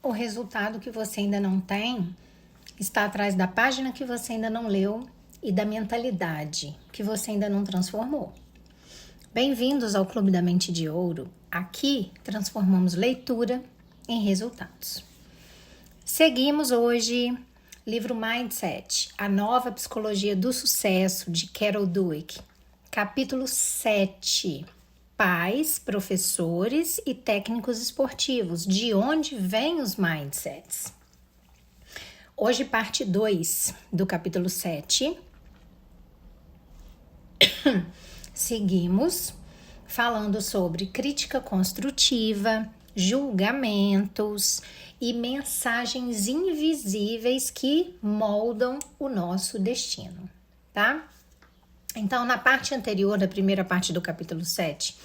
o resultado que você ainda não tem está atrás da página que você ainda não leu e da mentalidade que você ainda não transformou. Bem-vindos ao Clube da Mente de Ouro. Aqui transformamos leitura em resultados. Seguimos hoje livro Mindset, a nova psicologia do sucesso de Carol Dweck, capítulo 7. Pais, professores e técnicos esportivos, de onde vêm os mindsets? Hoje, parte 2 do capítulo 7. Seguimos falando sobre crítica construtiva, julgamentos e mensagens invisíveis que moldam o nosso destino, tá? Então, na parte anterior, da primeira parte do capítulo 7,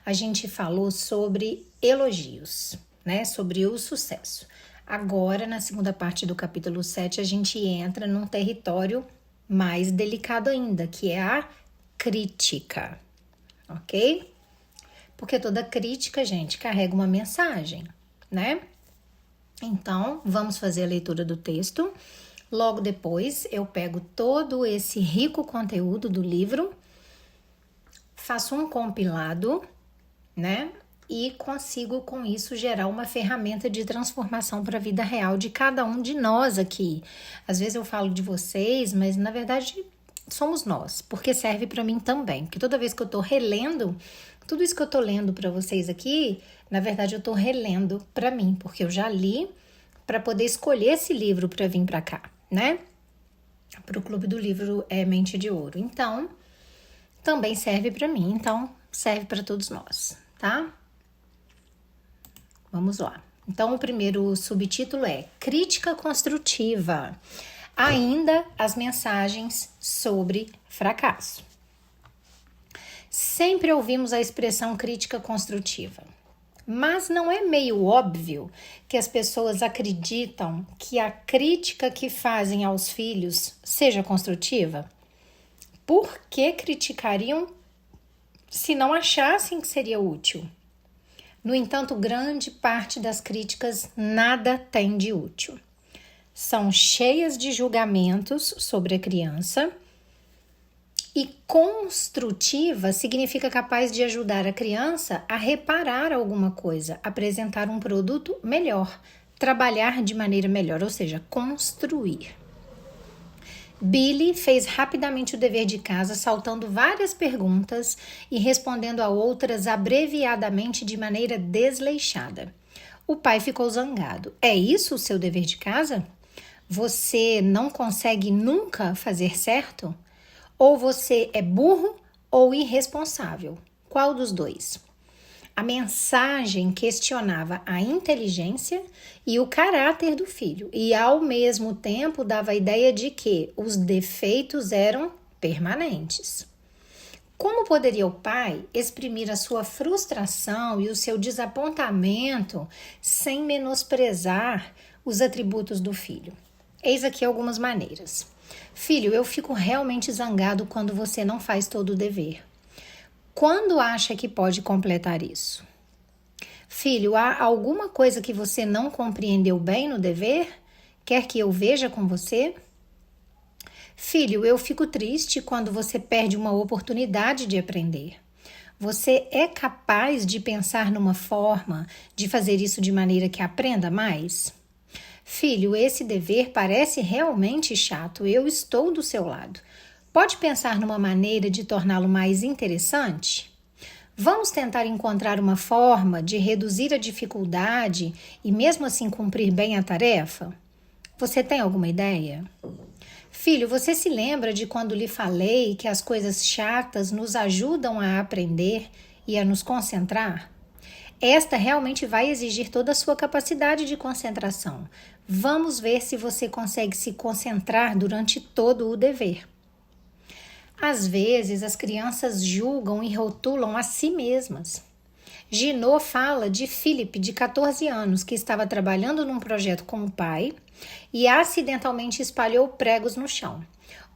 a gente falou sobre elogios, né? Sobre o sucesso. Agora, na segunda parte do capítulo 7, a gente entra num território mais delicado ainda, que é a crítica, ok? Porque toda crítica, gente, carrega uma mensagem, né? Então, vamos fazer a leitura do texto. Logo depois, eu pego todo esse rico conteúdo do livro, faço um compilado, né? E consigo, com isso, gerar uma ferramenta de transformação para a vida real de cada um de nós aqui. Às vezes eu falo de vocês, mas na verdade somos nós, porque serve para mim também. Porque toda vez que eu estou relendo, tudo isso que eu estou lendo para vocês aqui, na verdade eu estou relendo para mim, porque eu já li para poder escolher esse livro para vir para cá, né? Para o Clube do Livro Mente de Ouro. Então, também serve para mim, então serve para todos nós, tá? Vamos lá. Então, o primeiro subtítulo é Crítica Construtiva. Ainda as mensagens sobre fracasso. Sempre ouvimos a expressão crítica construtiva. Mas não é meio óbvio que as pessoas acreditam que a crítica que fazem aos filhos seja construtiva? Por que criticariam se não achassem que seria útil? No entanto, grande parte das críticas nada tem de útil. São cheias de julgamentos sobre a criança. E construtiva significa capaz de ajudar a criança a reparar alguma coisa, apresentar um produto melhor, trabalhar de maneira melhor, ou seja, construir. Billy fez rapidamente o dever de casa, saltando várias perguntas e respondendo a outras abreviadamente de maneira desleixada. O pai ficou zangado. É isso o seu dever de casa? Você não consegue nunca fazer certo? Ou você é burro ou irresponsável? Qual dos dois? A mensagem questionava a inteligência e o caráter do filho e, ao mesmo tempo, dava a ideia de que os defeitos eram permanentes. Como poderia o pai exprimir a sua frustração e o seu desapontamento sem menosprezar os atributos do filho? Eis aqui algumas maneiras. Filho, eu fico realmente zangado quando você não faz todo o dever. Quando acha que pode completar isso? Filho, há alguma coisa que você não compreendeu bem no dever? Quer que eu veja com você? Filho, eu fico triste quando você perde uma oportunidade de aprender. Você é capaz de pensar numa forma de fazer isso de maneira que aprenda mais? Filho, esse dever parece realmente chato. Eu estou do seu lado. Pode pensar numa maneira de torná-lo mais interessante? Vamos tentar encontrar uma forma de reduzir a dificuldade e mesmo assim cumprir bem a tarefa? Você tem alguma ideia? Filho, você se lembra de quando lhe falei que as coisas chatas nos ajudam a aprender e a nos concentrar? Esta realmente vai exigir toda a sua capacidade de concentração. Vamos ver se você consegue se concentrar durante todo o dever. Às vezes, as crianças julgam e rotulam a si mesmas. Ginot fala de Philip, de 14 anos, que estava trabalhando num projeto com o pai e acidentalmente espalhou pregos no chão.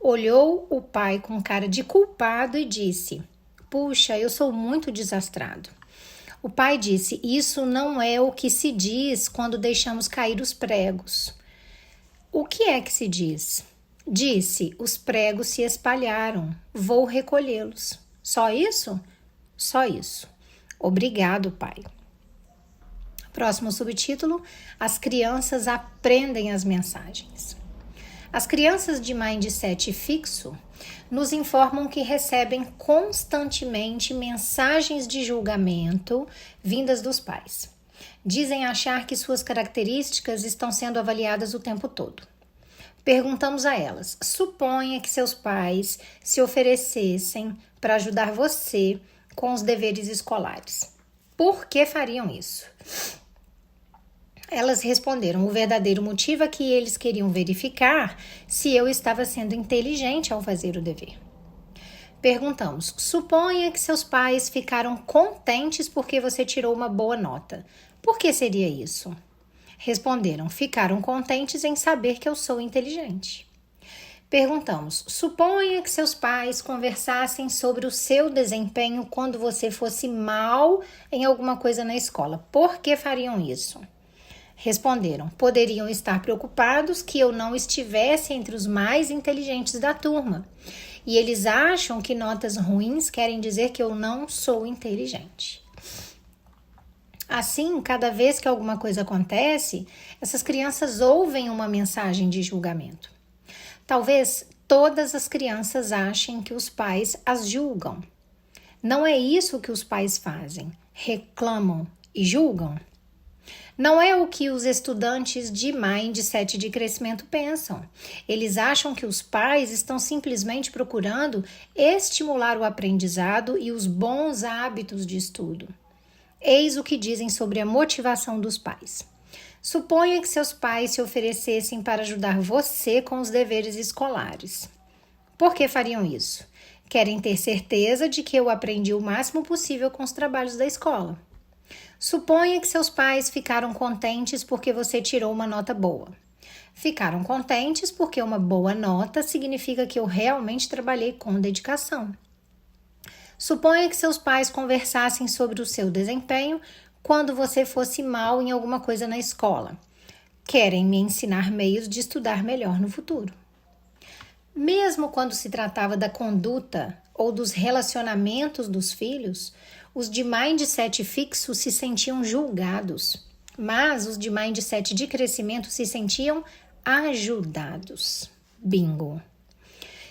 Olhou o pai com cara de culpado e disse: Puxa, eu sou muito desastrado. O pai disse: isso não é o que se diz quando deixamos cair os pregos. O que é que se diz? Disse: os pregos se espalharam, vou recolhê-los. Só isso? Só isso. Obrigado, pai. Próximo subtítulo: as crianças aprendem as mensagens. As crianças de mindset fixo nos informam que recebem constantemente mensagens de julgamento vindas dos pais. Dizem achar que suas características estão sendo avaliadas o tempo todo. Perguntamos a elas: suponha que seus pais se oferecessem para ajudar você com os deveres escolares. Por que fariam isso? Elas responderam: o verdadeiro motivo é que eles queriam verificar se eu estava sendo inteligente ao fazer o dever. Perguntamos: suponha que seus pais ficaram contentes porque você tirou uma boa nota. Por que seria isso? Responderam: ficaram contentes em saber que eu sou inteligente. Perguntamos: suponha que seus pais conversassem sobre o seu desempenho quando você fosse mal em alguma coisa na escola. Por que fariam isso? Responderam: poderiam estar preocupados que eu não estivesse entre os mais inteligentes da turma. E eles acham que notas ruins querem dizer que eu não sou inteligente. Assim, cada vez que alguma coisa acontece, essas crianças ouvem uma mensagem de julgamento. Talvez todas as crianças achem que os pais as julgam. Não é isso que os pais fazem, reclamam e julgam. Não é o que os estudantes de mindset de crescimento pensam. Eles acham que os pais estão simplesmente procurando estimular o aprendizado e os bons hábitos de estudo. Eis o que dizem sobre a motivação dos pais. Suponha que seus pais se oferecessem para ajudar você com os deveres escolares. Por que fariam isso? Querem ter certeza de que eu aprendi o máximo possível com os trabalhos da escola. Suponha que seus pais ficaram contentes porque você tirou uma nota boa. Ficaram contentes porque uma boa nota significa que eu realmente trabalhei com dedicação. Suponha que seus pais conversassem sobre o seu desempenho quando você fosse mal em alguma coisa na escola. Querem me ensinar meios de estudar melhor no futuro. Mesmo quando se tratava da conduta ou dos relacionamentos dos filhos, os de mindset fixo se sentiam julgados, mas os de mindset de crescimento se sentiam ajudados. Bingo!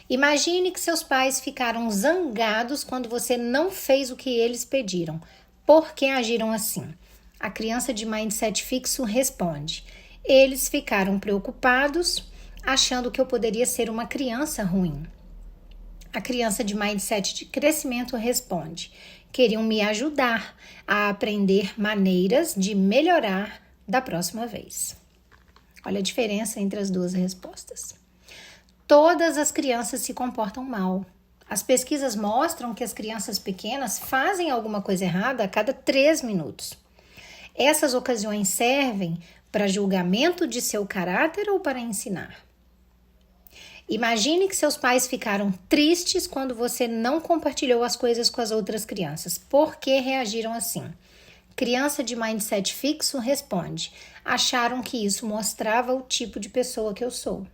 Imagine que seus pais ficaram zangados quando você não fez o que eles pediram. Por que agiram assim? A criança de mindset fixo responde: eles ficaram preocupados, achando que eu poderia ser uma criança ruim. A criança de mindset de crescimento responde: queriam me ajudar a aprender maneiras de melhorar da próxima vez. Olha a diferença entre as duas respostas. Todas as crianças se comportam mal. As pesquisas mostram que as crianças pequenas fazem alguma coisa errada a cada 3 minutos. Essas ocasiões servem para julgamento de seu caráter ou para ensinar? Imagine que seus pais ficaram tristes quando você não compartilhou as coisas com as outras crianças. Por que reagiram assim? Criança de mindset fixo responde: acharam que isso mostrava o tipo de pessoa que eu sou.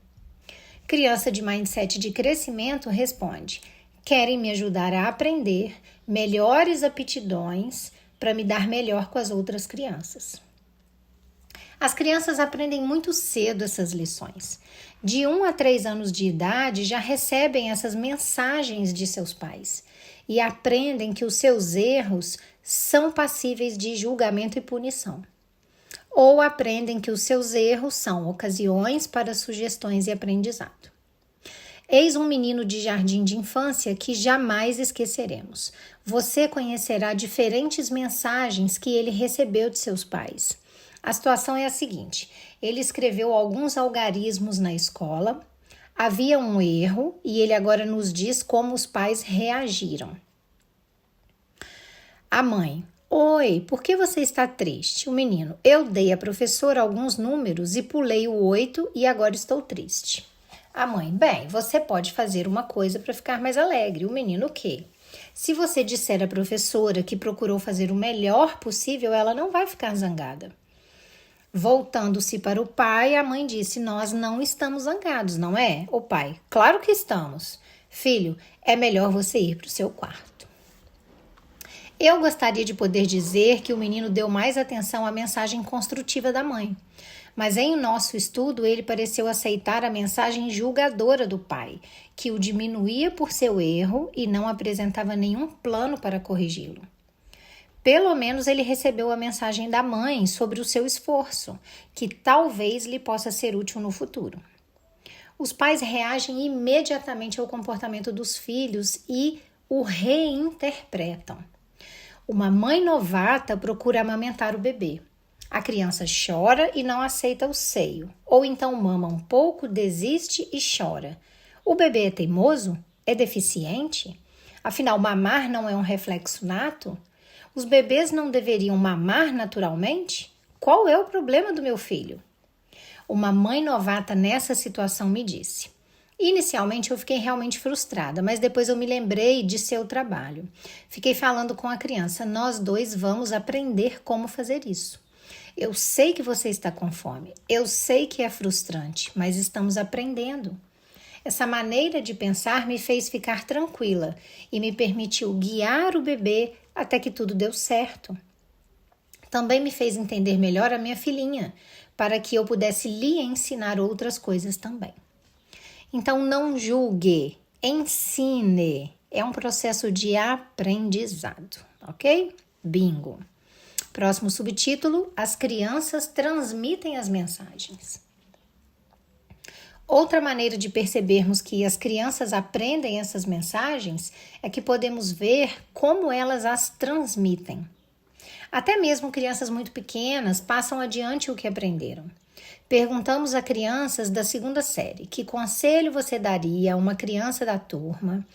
Criança de mindset de crescimento responde: querem me ajudar a aprender melhores aptidões para me dar melhor com as outras crianças. As crianças aprendem muito cedo essas lições. De 1 a 3 anos de idade já recebem essas mensagens de seus pais e aprendem que os seus erros são passíveis de julgamento e punição. Ou aprendem que os seus erros são ocasiões para sugestões e aprendizado. Eis um menino de jardim de infância que jamais esqueceremos. Você conhecerá diferentes mensagens que ele recebeu de seus pais. A situação é a seguinte: ele escreveu alguns algarismos na escola, havia um erro e ele agora nos diz como os pais reagiram. A mãe: oi, por que você está triste? O menino: eu dei à professora alguns números e pulei o 8 e agora estou triste. A mãe: bem, você pode fazer uma coisa para ficar mais alegre. O menino: o quê? Se você disser à professora que procurou fazer o melhor possível, ela não vai ficar zangada. Voltando-se para o pai, a mãe disse: nós não estamos zangados, não é? O pai: claro que estamos. Filho, é melhor você ir para o seu quarto. Eu gostaria de poder dizer que o menino deu mais atenção à mensagem construtiva da mãe, mas em nosso estudo ele pareceu aceitar a mensagem julgadora do pai, que o diminuía por seu erro e não apresentava nenhum plano para corrigi-lo. Pelo menos ele recebeu a mensagem da mãe sobre o seu esforço, que talvez lhe possa ser útil no futuro. Os pais reagem imediatamente ao comportamento dos filhos e o reinterpretam. Uma mãe novata procura amamentar o bebê. A criança chora e não aceita o seio, ou então mama um pouco, desiste e chora. O bebê é teimoso? É deficiente? Afinal, mamar não é um reflexo nato? Os bebês não deveriam mamar naturalmente? Qual é o problema do meu filho? Uma mãe novata nessa situação me disse: inicialmente eu fiquei realmente frustrada, mas depois eu me lembrei de seu trabalho. Fiquei falando com a criança: nós dois vamos aprender como fazer isso. Eu sei que você está com fome, eu sei que é frustrante, mas estamos aprendendo. Essa maneira de pensar me fez ficar tranquila e me permitiu guiar o bebê até que tudo deu certo. Também me fez entender melhor a minha filhinha, para que eu pudesse lhe ensinar outras coisas também. Então, não julgue, ensine. É um processo de aprendizado, ok? Bingo. Próximo subtítulo: as crianças transmitem as mensagens. Outra maneira de percebermos que as crianças aprendem essas mensagens é que podemos ver como elas as transmitem. Até mesmo crianças muito pequenas passam adiante o que aprenderam. Perguntamos a crianças da 2ª série: que conselho você daria a uma criança da turma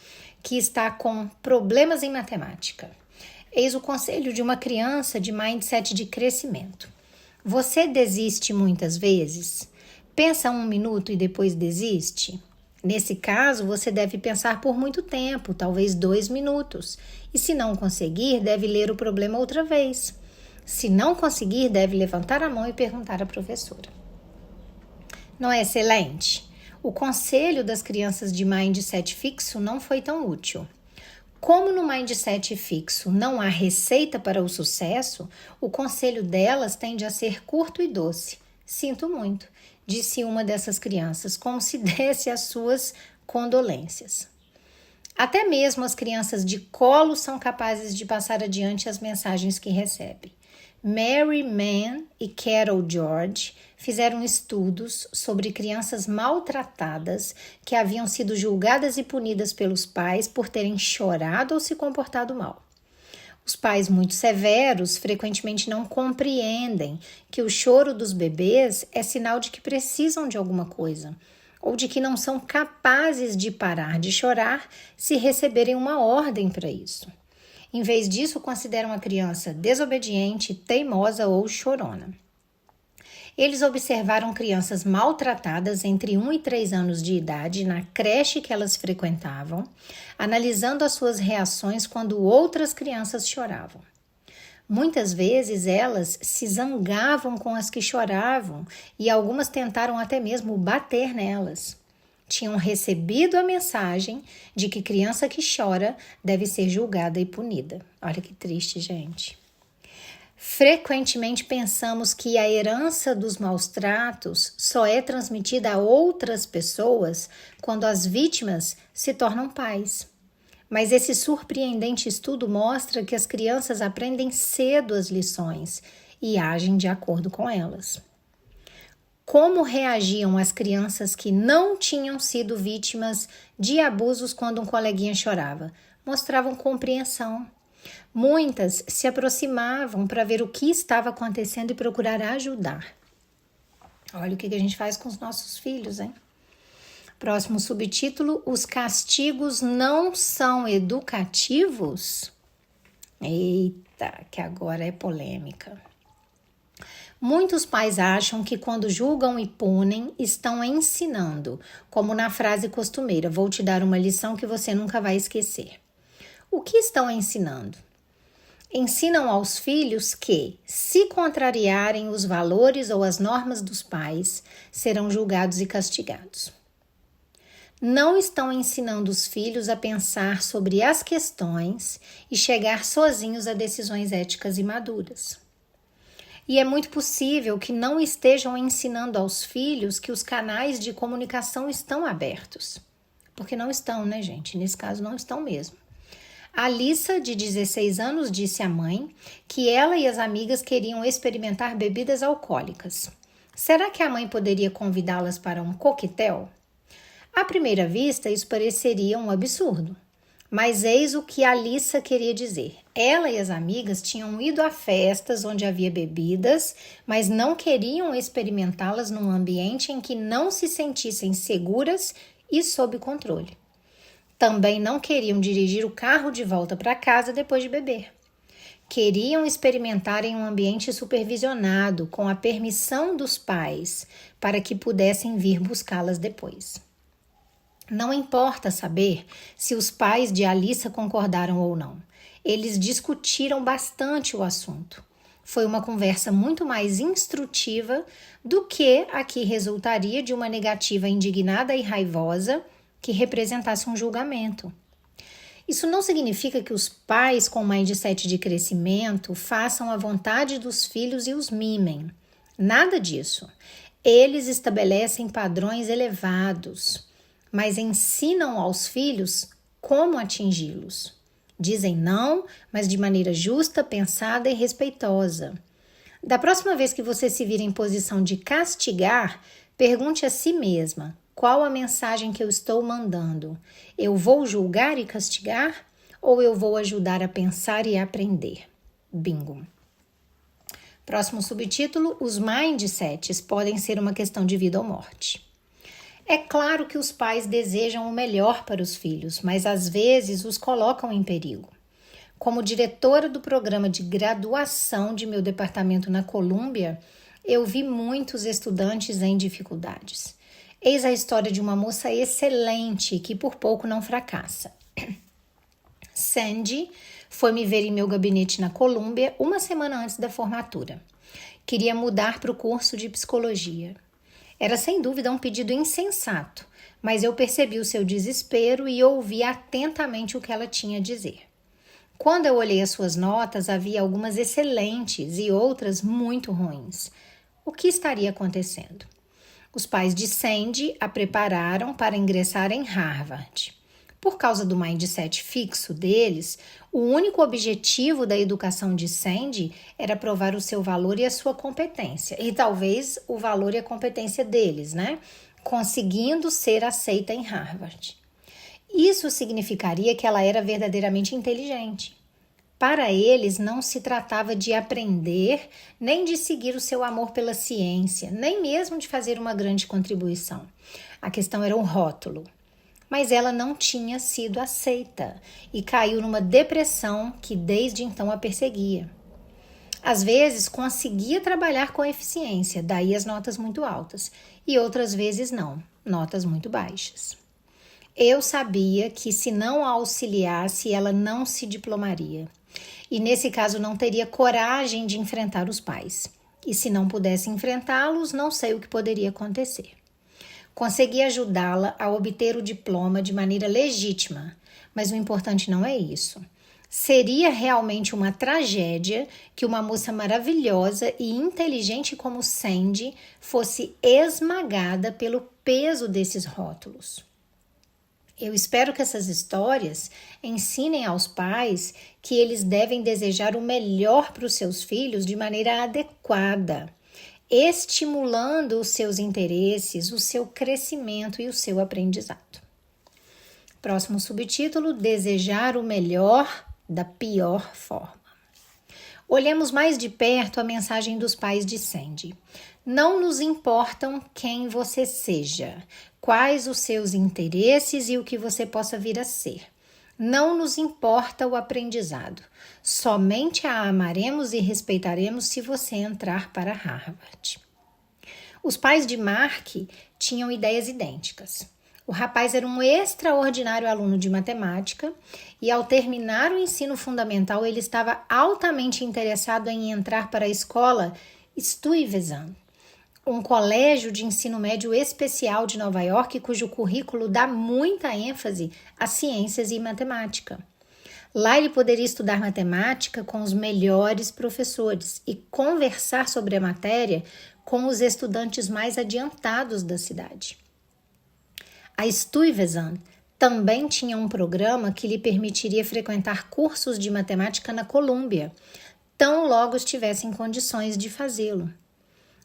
que está com problemas em matemática? Eis o conselho de uma criança de mindset de crescimento: você desiste muitas vezes? Pensa 1 minuto e depois desiste? Nesse caso, você deve pensar por muito tempo, talvez 2 minutos. E se não conseguir, deve ler o problema outra vez. Se não conseguir, deve levantar a mão e perguntar à professora. Não é excelente? O conselho das crianças de mindset fixo não foi tão útil. Como no mindset fixo não há receita para o sucesso, o conselho delas tende a ser curto e doce. Sinto muito, disse uma dessas crianças, como se desse as suas condolências. Até mesmo as crianças de colo são capazes de passar adiante as mensagens que recebem. Mary Mann e Carol George fizeram estudos sobre crianças maltratadas que haviam sido julgadas e punidas pelos pais por terem chorado ou se comportado mal. Os pais muito severos frequentemente não compreendem que o choro dos bebês é sinal de que precisam de alguma coisa, ou de que não são capazes de parar de chorar se receberem uma ordem para isso. Em vez disso, consideram a criança desobediente, teimosa ou chorona. Eles observaram crianças maltratadas entre 1 e 3 anos de idade na creche que elas frequentavam, analisando as suas reações quando outras crianças choravam. Muitas vezes elas se zangavam com as que choravam e algumas tentaram até mesmo bater nelas. Tinham recebido a mensagem de que criança que chora deve ser julgada e punida. Olha que triste, gente. Frequentemente pensamos que a herança dos maus tratos só é transmitida a outras pessoas quando as vítimas se tornam pais. Mas esse surpreendente estudo mostra que as crianças aprendem cedo as lições e agem de acordo com elas. Como reagiam as crianças que não tinham sido vítimas de abusos quando um coleguinha chorava? Mostravam compreensão. Muitas se aproximavam para ver o que estava acontecendo e procurar ajudar. Olha o que a gente faz com os nossos filhos, hein? Próximo subtítulo: os castigos não são educativos? Eita, que agora é polêmica. Muitos pais acham que quando julgam e punem, estão ensinando, como na frase costumeira: vou te dar uma lição que você nunca vai esquecer. O que estão ensinando? Ensinam aos filhos que, se contrariarem os valores ou as normas dos pais, serão julgados e castigados. Não estão ensinando os filhos a pensar sobre as questões e chegar sozinhos a decisões éticas e maduras. E é muito possível que não estejam ensinando aos filhos que os canais de comunicação estão abertos. Porque não estão, né, gente? Nesse caso, não estão mesmo. A Alissa, de 16 anos, disse à mãe que ela e as amigas queriam experimentar bebidas alcoólicas. Será que a mãe poderia convidá-las para um coquetel? À primeira vista, isso pareceria um absurdo. Mas eis o que a Alissa queria dizer. Ela e as amigas tinham ido a festas onde havia bebidas, mas não queriam experimentá-las num ambiente em que não se sentissem seguras e sob controle. Também não queriam dirigir o carro de volta para casa depois de beber. Queriam experimentar em um ambiente supervisionado, com a permissão dos pais, para que pudessem vir buscá-las depois. Não importa saber se os pais de Alissa concordaram ou não. Eles discutiram bastante o assunto. Foi uma conversa muito mais instrutiva do que a que resultaria de uma negativa indignada e raivosa que representasse um julgamento. Isso não significa que os pais com mindset de crescimento façam a vontade dos filhos e os mimem. Nada disso. Eles estabelecem padrões elevados, mas ensinam aos filhos como atingi-los. Dizem não, mas de maneira justa, pensada e respeitosa. Da próxima vez que você se vir em posição de castigar, pergunte a si mesma: qual a mensagem que eu estou mandando? Eu vou julgar e castigar ou eu vou ajudar a pensar e a aprender? Bingo. Próximo subtítulo: os mindsets podem ser uma questão de vida ou morte. É claro que os pais desejam o melhor para os filhos, mas às vezes os colocam em perigo. Como diretora do programa de graduação de meu departamento na Colômbia, eu vi muitos estudantes em dificuldades. Eis a história de uma moça excelente que por pouco não fracassa. Sandy foi me ver em meu gabinete na Colômbia uma semana antes da formatura. Queria mudar para o curso de psicologia. Era sem dúvida um pedido insensato, mas eu percebi o seu desespero e ouvi atentamente o que ela tinha a dizer. Quando eu olhei as suas notas, havia algumas excelentes e outras muito ruins. O que estaria acontecendo? Os pais de Sandy a prepararam para ingressar em Harvard. Por causa do mindset fixo deles, o único objetivo da educação de Sandy era provar o seu valor e a sua competência. E talvez o valor e a competência deles, né? Conseguindo ser aceita em Harvard. Isso significaria que ela era verdadeiramente inteligente. Para eles, não se tratava de aprender, nem de seguir o seu amor pela ciência, nem mesmo de fazer uma grande contribuição. A questão era um rótulo. Mas ela não tinha sido aceita e caiu numa depressão que desde então a perseguia. Às vezes, conseguia trabalhar com eficiência, daí as notas muito altas, e outras vezes não, notas muito baixas. Eu sabia que se não a auxiliasse, ela não se diplomaria. E nesse caso não teria coragem de enfrentar os pais. E se não pudesse enfrentá-los, não sei o que poderia acontecer. Consegui ajudá-la a obter o diploma de maneira legítima, mas o importante não é isso. Seria realmente uma tragédia que uma moça maravilhosa e inteligente como Sandy fosse esmagada pelo peso desses rótulos. Eu espero que essas histórias ensinem aos pais que eles devem desejar o melhor para os seus filhos de maneira adequada, estimulando os seus interesses, o seu crescimento e o seu aprendizado. Próximo subtítulo: desejar o melhor da pior forma. Olhemos mais de perto a mensagem dos pais de Sandy. Não nos importam quem você seja, quais os seus interesses e o que você possa vir a ser. Não nos importa o aprendizado. Somente a amaremos e respeitaremos se você entrar para Harvard. Os pais de Mark tinham ideias idênticas. O rapaz era um extraordinário aluno de matemática e, ao terminar o ensino fundamental, ele estava altamente interessado em entrar para a escola Stuyvesant, um colégio de ensino médio especial de Nova York, cujo currículo dá muita ênfase às ciências e matemática. Lá ele poderia estudar matemática com os melhores professores e conversar sobre a matéria com os estudantes mais adiantados da cidade. A Stuyvesant também tinha um programa que lhe permitiria frequentar cursos de matemática na Colômbia, tão logo estivessem condições de fazê-lo.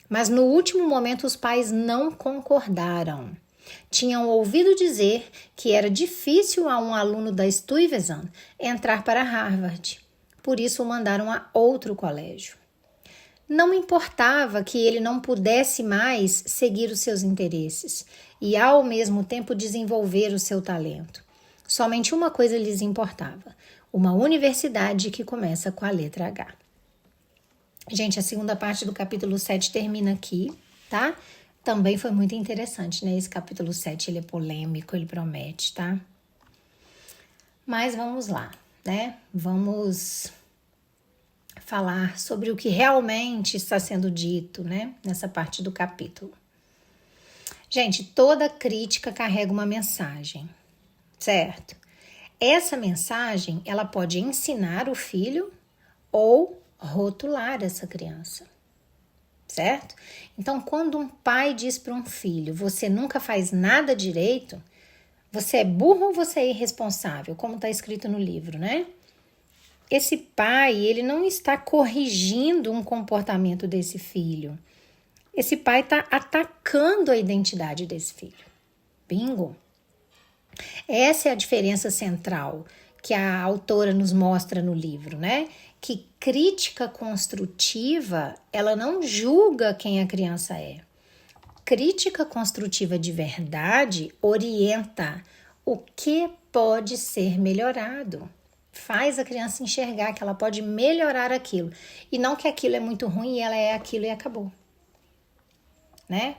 Mas no último momento os pais não concordaram. Tinham ouvido dizer que era difícil a um aluno da Stuyvesant entrar para Harvard, por isso o mandaram a outro colégio. Não importava que ele não pudesse mais seguir os seus interesses e, ao mesmo tempo, desenvolver o seu talento. Somente uma coisa lhes importava: uma universidade que começa com a letra H. Gente, a segunda parte do capítulo 7 termina aqui, tá? Também foi muito interessante, né? Esse capítulo 7, ele é polêmico, ele promete, tá? Mas vamos lá, né? Vamos falar sobre o que realmente está sendo dito, né? Nessa parte do capítulo. Gente, toda crítica carrega uma mensagem, certo? Essa mensagem, ela pode ensinar o filho ou rotular essa criança, certo? Então, quando um pai diz para um filho, você nunca faz nada direito, você é burro ou você é irresponsável, como está escrito no livro, né? Esse pai, ele não está corrigindo um comportamento desse filho. Esse pai está atacando a identidade desse filho. Bingo! Essa é a diferença central que a autora nos mostra no livro, né? Que crítica construtiva, ela não julga quem a criança é. Crítica construtiva de verdade orienta o que pode ser melhorado. Faz a criança enxergar que ela pode melhorar aquilo. E não que aquilo é muito ruim e ela é aquilo e acabou. Né?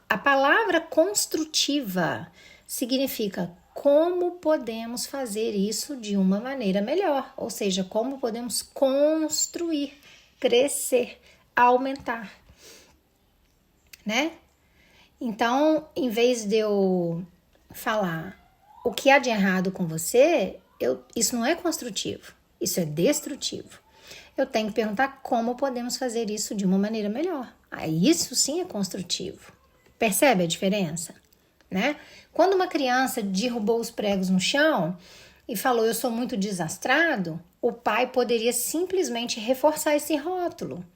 A palavra construtiva significa como podemos fazer isso de uma maneira melhor. Ou seja, como podemos construir, crescer, aumentar. Né? Então, em vez de eu falar o que há de errado com você, isso não é construtivo, isso é destrutivo. Eu tenho que perguntar como podemos fazer isso de uma maneira melhor. Aí isso sim é construtivo. Percebe a diferença? Né? Quando uma criança derrubou os pregos no chão e falou eu sou muito desastrado, o pai poderia simplesmente reforçar esse rótulo.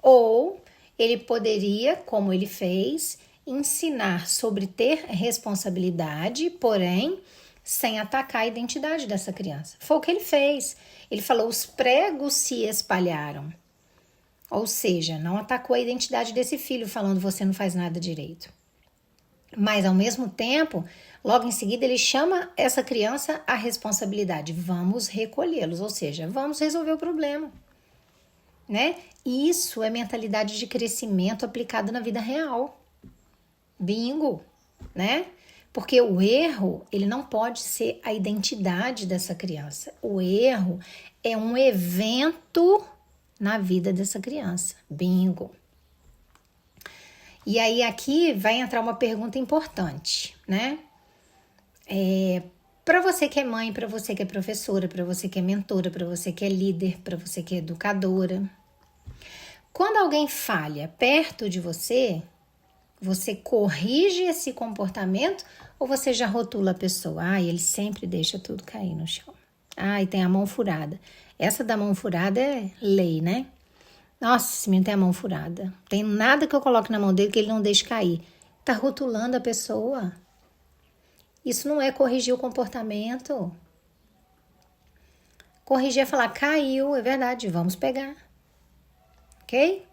Ou ele poderia, como ele fez, ensinar sobre ter responsabilidade, porém sem atacar a identidade dessa criança. Foi o que ele fez. Ele falou, os pregos se espalharam. Ou seja, não atacou a identidade desse filho, falando, você não faz nada direito. Mas, ao mesmo tempo, logo em seguida, ele chama essa criança à responsabilidade. Vamos recolhê-los, ou seja, vamos resolver o problema. Né? Isso é mentalidade de crescimento aplicada na vida real. Bingo, né? Porque o erro, ele não pode ser a identidade dessa criança. O erro é um evento na vida dessa criança. Bingo. E aí aqui vai entrar uma pergunta importante, né? Para você que é mãe, para você que é professora, para você que é mentora, para você que é líder, para você que é educadora. Quando alguém falha perto de você, você corrige esse comportamento ou você já rotula a pessoa? Ai, ele sempre deixa tudo cair no chão. Ai, tem a mão furada. Essa da mão furada é lei, né? Nossa, esse menino tem a mão furada. Tem nada que eu coloque na mão dele que ele não deixe cair. Tá rotulando a pessoa. Isso não é corrigir o comportamento. Corrigir é falar, caiu, é verdade, vamos pegar. Ok?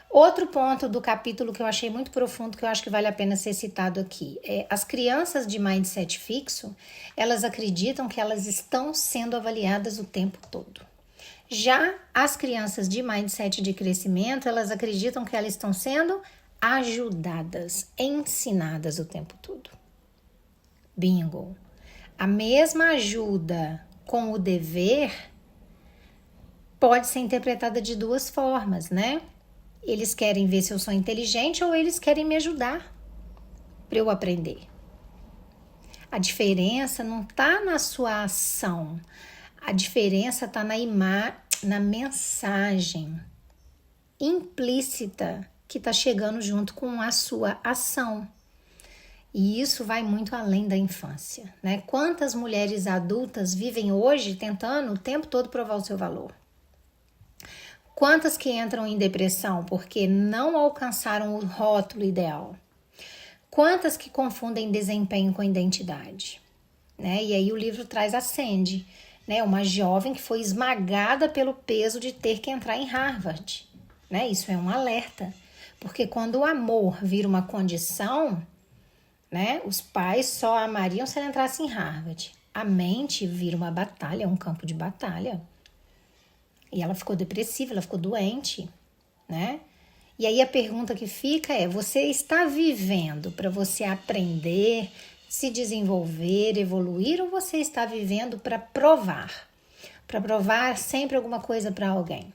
Outro ponto do capítulo que eu achei muito profundo, que eu acho que vale a pena ser citado aqui, é as crianças de mindset fixo, elas acreditam que elas estão sendo avaliadas o tempo todo. Já as crianças de mindset de crescimento, elas acreditam que elas estão sendo ajudadas, ensinadas o tempo todo. Bingo! A mesma ajuda com o dever pode ser interpretada de duas formas, né? Eles querem ver se eu sou inteligente ou eles querem me ajudar para eu aprender. A diferença não está na sua ação, a diferença está na mensagem implícita que está chegando junto com a sua ação. E isso vai muito além da infância, né? Quantas mulheres adultas vivem hoje tentando o tempo todo provar o seu valor? Quantas que entram em depressão porque não alcançaram o rótulo ideal? Quantas que confundem desempenho com identidade? Né? E aí o livro traz a Sandy, né? Uma jovem que foi esmagada pelo peso de ter que entrar em Harvard. Né? Isso é um alerta, porque quando o amor vira uma condição, né? Os pais só amariam se ela entrasse em Harvard. A mente vira uma batalha, um campo de batalha. E ela ficou depressiva, ela ficou doente, né? E aí a pergunta que fica é: você está vivendo para você aprender, se desenvolver, evoluir, ou você está vivendo para provar? Para provar sempre alguma coisa para alguém,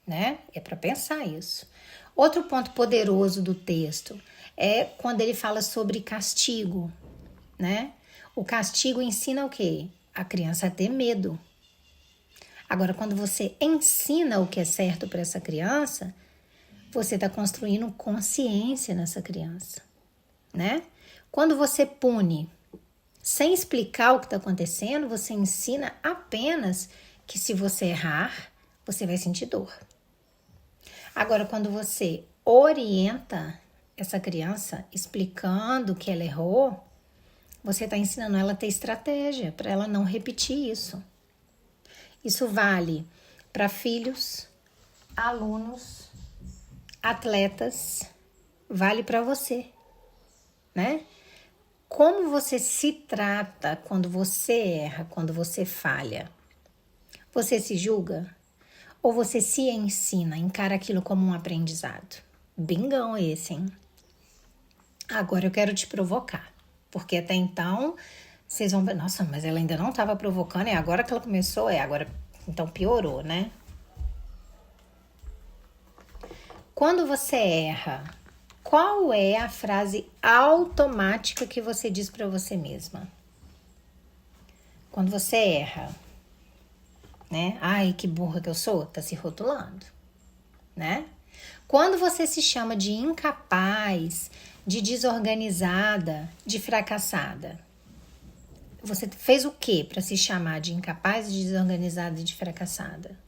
né? É para pensar isso. Outro ponto poderoso do texto é quando ele fala sobre castigo, né? O castigo ensina o quê? A criança a ter medo. Agora, quando você ensina o que é certo para essa criança, você está construindo consciência nessa criança, né? Quando você pune sem explicar o que está acontecendo, você ensina apenas que se você errar, você vai sentir dor. Agora, quando você orienta essa criança explicando que ela errou, você está ensinando ela a ter estratégia para ela não repetir isso. Isso vale para filhos, alunos, atletas, vale para você, né? Como você se trata quando você erra, quando você falha? Você se julga? Ou você se ensina, encara aquilo como um aprendizado? Bingão esse, hein? Agora eu quero te provocar, porque até então vocês vão ver, nossa, mas ela ainda não estava provocando, é agora que ela começou, agora, então piorou, né? Quando você erra, qual é a frase automática que você diz para você mesma? Quando você erra, né? Ai, que burra que eu sou, tá se rotulando, né? Quando você se chama de incapaz, de desorganizada, de fracassada, você fez o que para se chamar de incapaz, de desorganizada e de fracassada?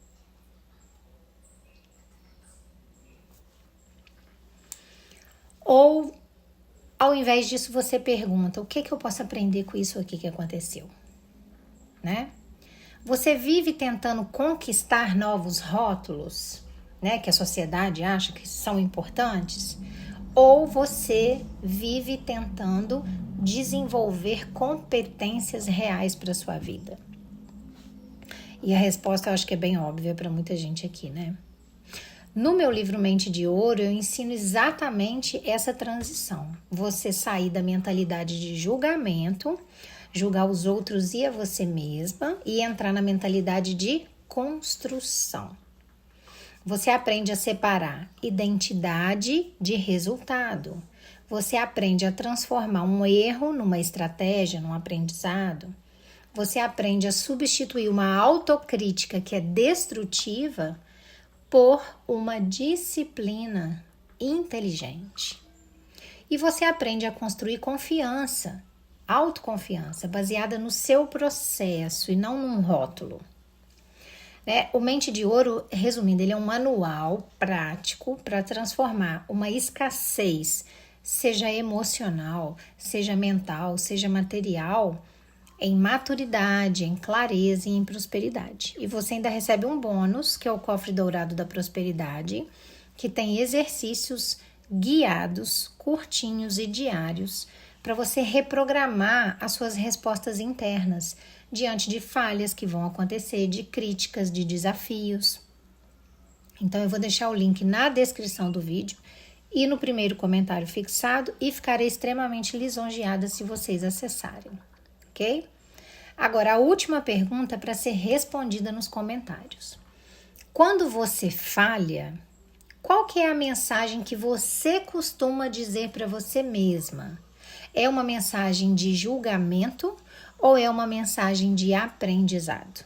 Ou, ao invés disso, você pergunta: o que eu posso aprender com isso aqui que aconteceu? Né? Você vive tentando conquistar novos rótulos, né, que a sociedade acha que são importantes? Ou você vive tentando desenvolver competências reais para sua vida? E a resposta eu acho que é bem óbvia para muita gente aqui, né? No meu livro Mente de Ouro, eu ensino exatamente essa transição. Você sair da mentalidade de julgamento, julgar os outros e a você mesma, e entrar na mentalidade de construção. Você aprende a separar identidade de resultado. Você aprende a transformar um erro numa estratégia, num aprendizado. Você aprende a substituir uma autocrítica que é destrutiva por uma disciplina inteligente. E você aprende a construir confiança, autoconfiança, baseada no seu processo e não num rótulo. O Mente de Ouro, resumindo, ele é um manual prático para transformar uma escassez, seja emocional, seja mental, seja material, em maturidade, em clareza e em prosperidade. E você ainda recebe um bônus, que é o Cofre Dourado da Prosperidade, que tem exercícios guiados, curtinhos e diários, para você reprogramar as suas respostas internas diante de falhas que vão acontecer, de críticas, de desafios. Então eu vou deixar o link na descrição do vídeo e no primeiro comentário fixado e ficarei extremamente lisonjeada se vocês acessarem, ok? Agora, a última pergunta para ser respondida nos comentários. Quando você falha, qual que é a mensagem que você costuma dizer para você mesma? É uma mensagem de julgamento ou é uma mensagem de aprendizado?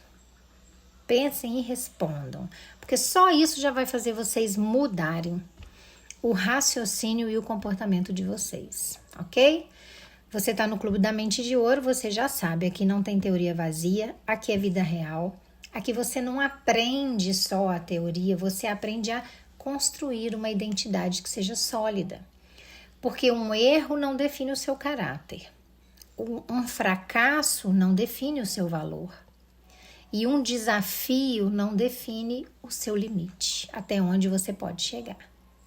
Pensem e respondam, porque só isso já vai fazer vocês mudarem o raciocínio e o comportamento de vocês, ok? Você está no Clube da Mente de Ouro, você já sabe, aqui não tem teoria vazia, aqui é vida real. Aqui você não aprende só a teoria, você aprende a construir uma identidade que seja sólida. Porque um erro não define o seu caráter. Um fracasso não define o seu valor. E um desafio não define o seu limite, até onde você pode chegar,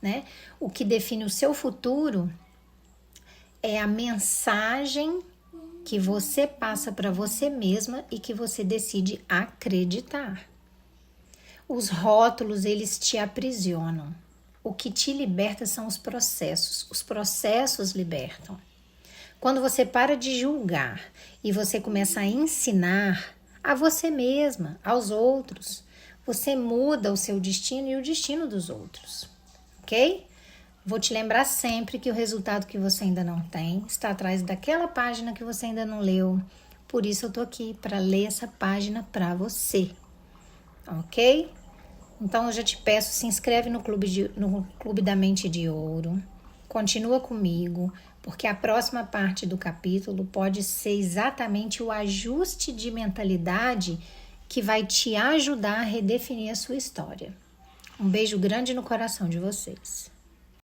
né? O que define o seu futuro é a mensagem que você passa para você mesma e que você decide acreditar. Os rótulos, eles te aprisionam. O que te liberta são os processos. Os processos libertam. Quando você para de julgar e você começa a ensinar a você mesma, aos outros, você muda o seu destino e o destino dos outros, ok? Vou te lembrar sempre que o resultado que você ainda não tem está atrás daquela página que você ainda não leu. Por isso eu tô aqui, para ler essa página para você, ok? Então eu já te peço, se inscreve no Clube da Mente de Ouro, continua comigo, porque a próxima parte do capítulo pode ser exatamente o ajuste de mentalidade que vai te ajudar a redefinir a sua história. Um beijo grande no coração de vocês.